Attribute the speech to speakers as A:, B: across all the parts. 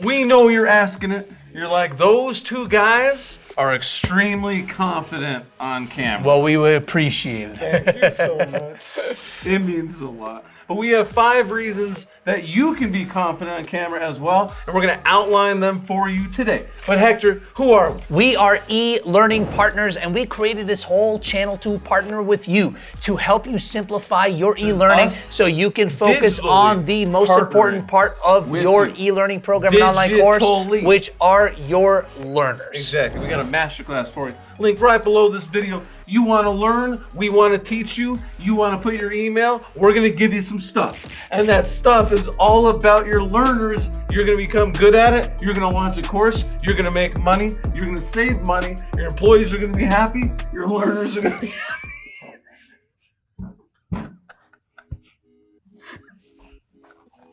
A: We know you're asking it. You're like, those two guys are extremely confident on camera.
B: Well, we would appreciate it.
A: Thank you so much. It means a lot. But we have 5 reasons that you can be confident on camera as well, and we're going to outline them for you today. But Hector, who are we?
B: We are e-learning partners, and we created this whole channel to partner with you to help you simplify your e-learning so you can focus on the most important part of your e-learning program and online course, which are your learners.
A: Exactly. We got a MasterClass for you. Link right below this video. You want to learn, we want to teach you, you want to put your email, we're going to give you some stuff. And that stuff is all about your learners. You're going to become good at it. You're going to launch a course. You're going to make money. You're going to save money. Your employees are going to be happy. Your learners are going to be happy.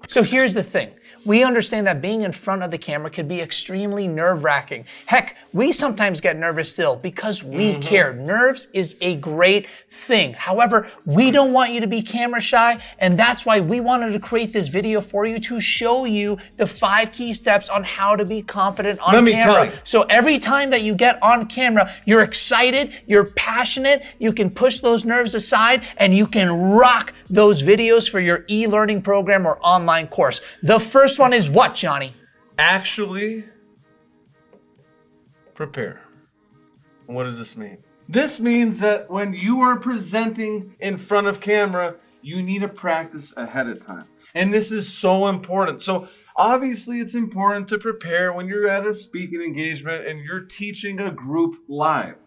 B: So here's the thing. We understand that being in front of the camera can be extremely nerve-wracking. Heck, we sometimes get nervous still because we care. Nerves is a great thing. However, we don't want you to be camera shy, and that's why we wanted to create this video for you to show you the 5 key steps on how to be confident on camera. So every time that you get on camera, you're excited, you're passionate, you can push those nerves aside, and you can rock those videos for your e-learning program or online course. The first one is what, Johnny?
A: Actually prepare. What does this mean? This means that when you are presenting in front of camera, you need to practice ahead of time. And this is so important. So obviously it's important to prepare when you're at a speaking engagement and you're teaching a group live.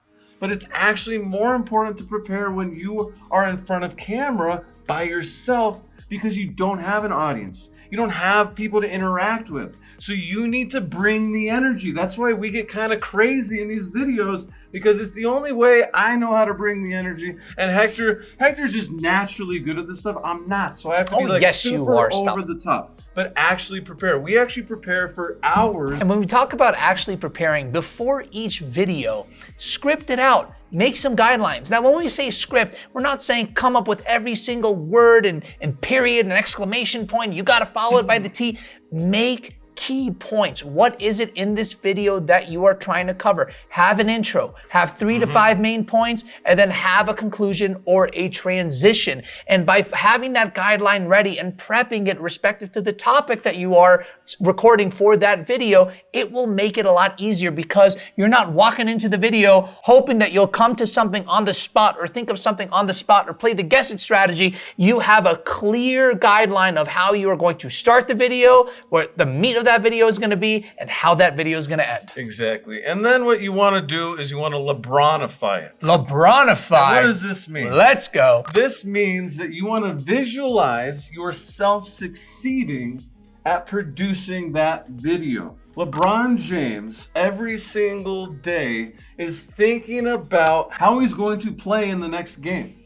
A: But it's actually more important to prepare when you are in front of camera by yourself because you don't have an audience. You don't have people to interact with. So you need to bring the energy. That's why we get kind of crazy in these videos, because it's the only way I know how to bring the energy. And Hector's just naturally good at this stuff. I'm not. So I have to be like super over the top. But actually prepare. We actually prepare for hours.
B: And when we talk about actually preparing, before each video, script it out. Make some guidelines. Now, when we say script, we're not saying come up with every single word and period and exclamation point. You got to follow it by the T. Make key points. What is it in this video that you are trying to cover? Have an intro, have 3 to 5 main points, and then have a conclusion or a transition. And by having that guideline ready and prepping it respective to the topic that you are recording for that video, it will make it a lot easier because you're not walking into the video hoping that you'll come to something on the spot or think of something on the spot or play the guess it strategy. You have a clear guideline of how you are going to start the video, what the meat of that video is going to be, and how that video is going to end.
A: Exactly. And then what you want to do is you want to Lebronify it.
B: Lebronify?
A: Now, what does this mean?
B: Let's go.
A: This means that you want to visualize yourself succeeding at producing that video. LeBron James, every single day, is thinking about how he's going to play in the next game.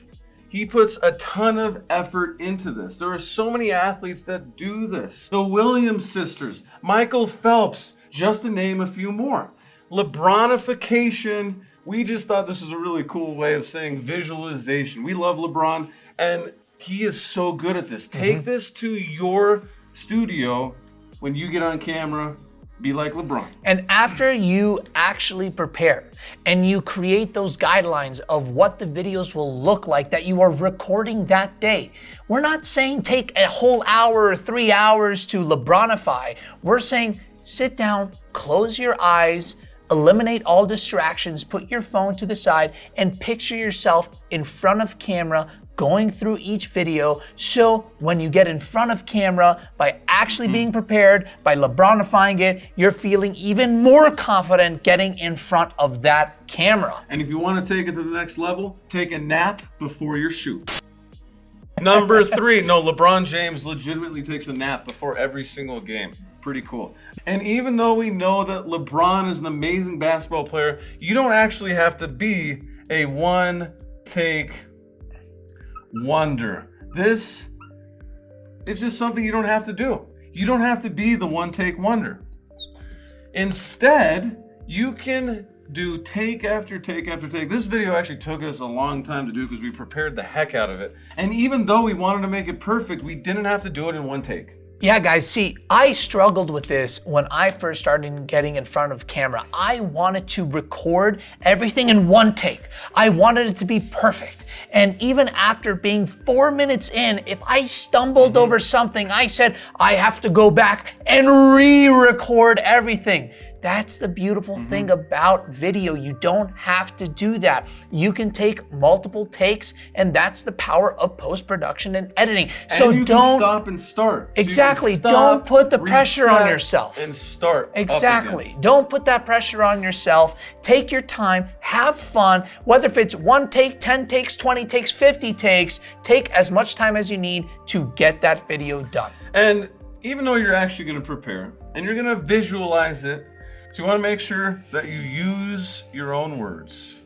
A: He puts a ton of effort into this. There are so many athletes that do this. The Williams sisters, Michael Phelps, just to name a few more. Lebronification, we just thought this was a really cool way of saying visualization. We love LeBron, and he is so good at this. Take this to your studio when you get on camera. Be like LeBron. And
B: after you actually prepare and you create those guidelines of what the videos will look like that you are recording that day, we're not saying take a whole hour or 3 hours to Lebronify. We're saying sit down, close your eyes, eliminate all distractions, put your phone to the side, and picture yourself in front of camera going through each video. So when you get in front of camera, by actually being prepared, by Lebronifying it, you're feeling even more confident getting in front of that camera.
A: And if you want to take it to the next level, take a nap before your shoot. Number 3, no, LeBron James legitimately takes a nap before every single game. Pretty cool. And even though we know that LeBron is an amazing basketball player, you don't actually have to be a one-take wonder. This is just something you don't have to do. You don't have to be the one-take wonder. Instead, you can do take after take after take. This video actually took us a long time to do because we prepared the heck out of it. And even though we wanted to make it perfect, we didn't have to do it in one take.
B: Yeah, guys, see, I struggled with this when I first started getting in front of camera. I wanted to record everything in one take. I wanted it to be perfect. And even after being 4 minutes in, if I stumbled over something, I said, I have to go back and re-record everything. That's the beautiful thing about video. You don't have to do that. You can take multiple takes, and that's the power of post-production and editing. So
A: and you
B: don't
A: can stop and start.
B: Exactly.
A: So
B: don't put the pressure on
A: reset,
B: yourself.
A: And start.
B: Exactly. Don't put that pressure on yourself. Take your time, have fun. Whether if it's 1 take, 10 takes, 20 takes, 50 takes, take as much time as you need to get that video done.
A: And even though you're actually going to prepare and you're going to visualize it, so you want to make sure that you use your own words.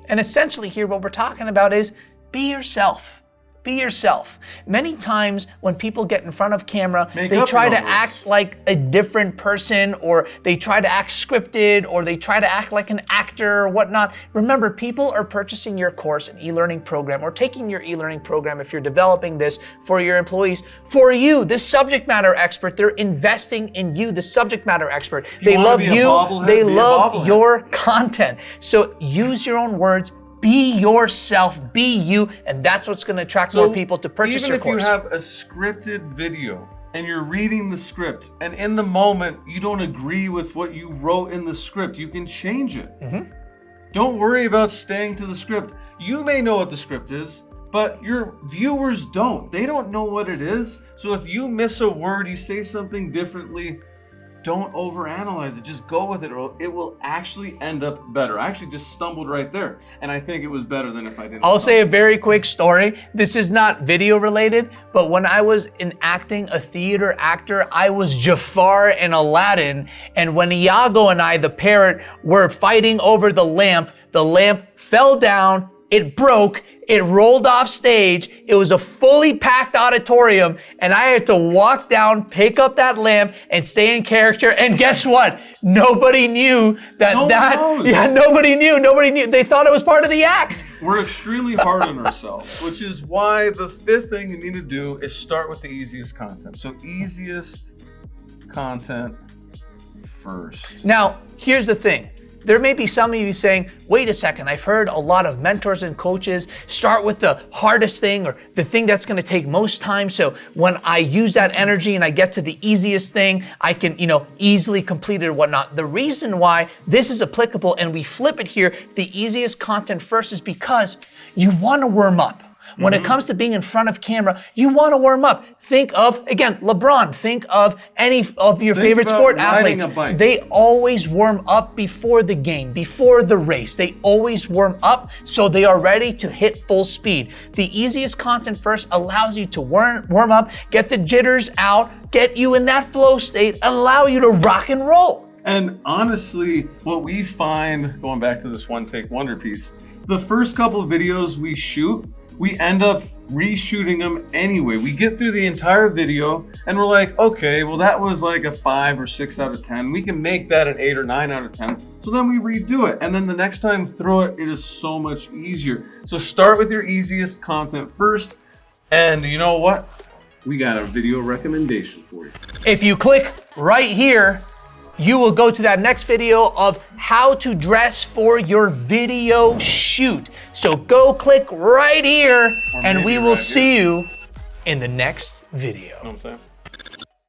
B: And essentially here what we're talking about is be yourself. Be yourself. Many times when people get in front of camera, they try to act like a different person, or they try to act scripted, or they try to act like an actor or whatnot. Remember, people are purchasing your course, an e-learning program, or taking your e-learning program if you're developing this for your employees, for you, the subject matter expert. They're investing in you, the subject matter expert. They love you. They love your content. So use your own words. Be yourself, be you, and that's what's going to attract more people to purchase your course.
A: Even if you have a scripted video and you're reading the script, and in the moment you don't agree with what you wrote in the script, you can change it. Don't worry about staying to the script. You may know what the script is, but your viewers don't. They don't know what it is. So if you miss a word, you say something differently, don't overanalyze it. Just go with it, or it will actually end up better. I actually just stumbled right there, and I think it was better than if I didn't.
B: I'll say a very quick story. This is not video related, but when I was enacting a theater actor, I was Jafar in Aladdin, and when Iago and I, the parrot, were fighting over the lamp fell down, it broke, it rolled off stage. It was a fully packed auditorium, and I had to walk down, pick up that lamp, and stay in character. And guess what? Nobody knew nobody knew. They thought it was part of the act.
A: We're extremely hard on ourselves, which is why the 5th thing you need to do is start with the easiest content. So easiest content first.
B: Now, here's the thing. There may be some of you saying, wait a second, I've heard a lot of mentors and coaches start with the hardest thing, or the thing that's gonna take most time. So when I use that energy and I get to the easiest thing, I can, easily complete it or whatnot. The reason why this is applicable and we flip it here, the easiest content first, is because you wanna warm up. When it comes to being in front of camera, you want to warm up. Think of, again, LeBron. Think of any of your favorite sport athletes. They always warm up before the game, before the race. They always warm up so they are ready to hit full speed. The easiest content first allows you to warm up, get the jitters out, get you in that flow state, allow you to rock and roll.
A: And honestly, what we find, going back to this one take wonder piece, the first couple of videos we shoot, we end up reshooting them anyway. We get through the entire video and we're like, okay, well that was like a 5 or 6 out of 10. We can make that an 8 or 9 out of 10. So then we redo it. And then the next time throw it, it is so much easier. So start with your easiest content first. And you know what? We got a video recommendation for you.
B: If you click right here, you will go to that next video of how to dress for your video shoot. So go click right here and we will see you in the next video.
A: You know what I'm saying?